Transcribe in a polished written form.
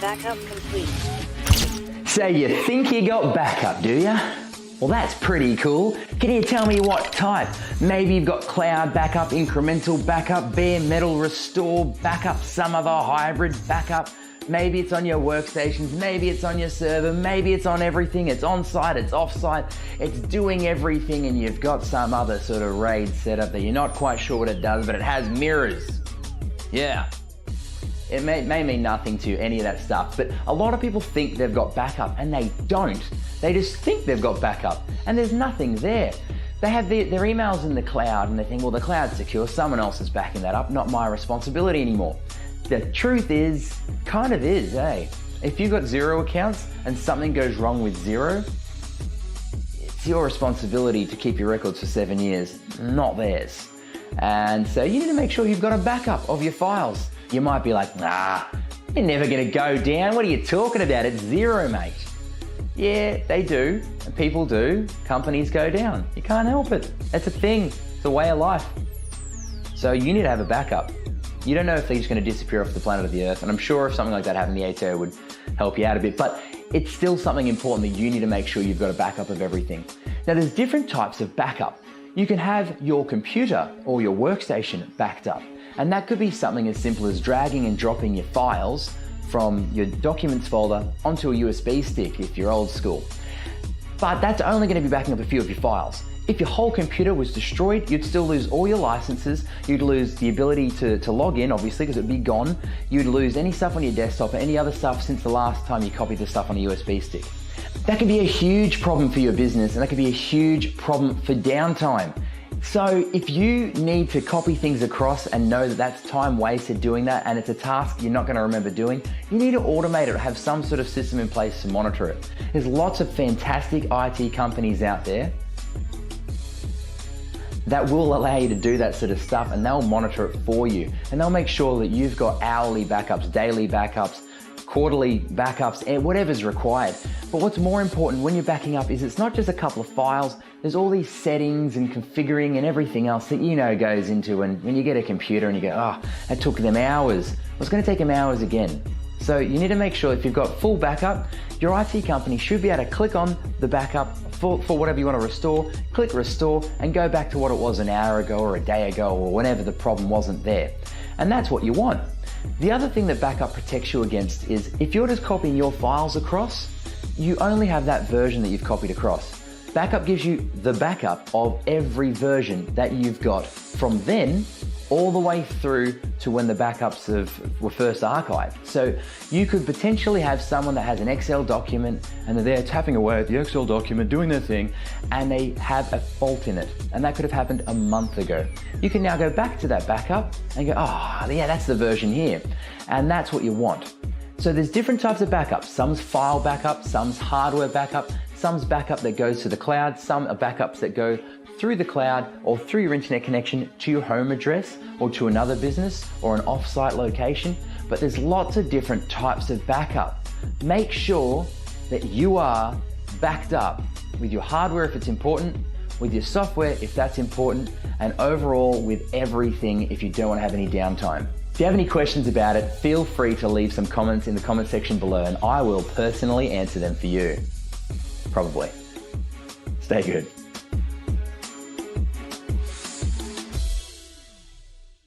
Backup complete. So you think you got backup, do you? Well, that's pretty cool. Can you tell me what type? Maybe you've got cloud backup, incremental backup, bare metal restore backup, some other hybrid backup. Maybe it's on your workstations, maybe it's on your server, maybe it's on everything. It's on-site, it's off-site, it's doing everything, and you've got some other sort of RAID setup that you're not quite sure what it does, but it has mirrors. Yeah. It may mean nothing to any of that stuff, but a lot of people think they've got backup and they don't. They just think they've got backup and there's nothing there. They have their emails in the cloud and they think, well, the cloud's secure, someone else is backing that up, not my responsibility anymore. The truth is, kind of is, eh? If you've got 0 accounts and something goes wrong with 0, it's your responsibility to keep your records for 7 years, not theirs. And so you need to make sure you've got a backup of your files. You might be like, nah, you're never gonna go down. What are you talking about? It's 0, mate. Yeah, they do, and people do. Companies go down. You can't help it. It's a thing. It's a way of life. So you need to have a backup. You don't know if they're just gonna disappear off the planet of the Earth, and I'm sure if something like that happened, the ATO would help you out a bit, but it's still something important that you need to make sure you've got a backup of everything. Now, there's different types of backup. You can have your computer or your workstation backed up. And that could be something as simple as dragging and dropping your files from your documents folder onto a USB stick if you're old school. But that's only going to be backing up a few of your files. If your whole computer was destroyed, you'd still lose all your licenses, you'd lose the ability to log in, obviously, because it'd be gone. You'd lose any stuff on your desktop or any other stuff since the last time you copied the stuff on a USB stick. That could be a huge problem for your business, and that could be a huge problem for downtime. So if you need to copy things across and know that that's time wasted doing that and it's a task you're not going to remember doing, you need to automate it or have some sort of system in place to monitor it. There's lots of fantastic IT companies out there that will allow you to do that sort of stuff, and they'll monitor it for you. And they'll make sure that you've got hourly backups, daily backups, quarterly backups, and whatever's required. But what's more important when you're backing up is it's not just a couple of files, there's all these settings and configuring and everything else that you know goes into when you get a computer and you go, oh, that took them hours. Well, it's going to take them hours again. So you need to make sure if you've got full backup, your IT company should be able to click on the backup for whatever you want to restore, click restore, and go back to what it was an hour ago or a day ago or whenever the problem wasn't there. And that's what you want. The other thing that backup protects you against is if you're just copying your files across, you only have that version that you've copied across. Backup gives you the backup of every version that you've got from then all the way through to when the backups were first archived. So you could potentially have someone that has an Excel document and they're there tapping away at the Excel document, doing their thing, and they have a fault in it. And that could have happened a month ago. You can now go back to that backup and go, oh yeah, that's the version here. And that's what you want. So there's different types of backup. Some's file backup, some's hardware backup, some's backup that goes to the cloud, some are backups that go through the cloud or through your internet connection to your home address or to another business or an off-site location. But there's lots of different types of backup. Make sure that you are backed up with your hardware if it's important, with your software if that's important, and overall with everything if you don't want to have any downtime. If you have any questions about it, feel free to leave some comments in the comment section below and I will personally answer them for you. Probably. Stay good.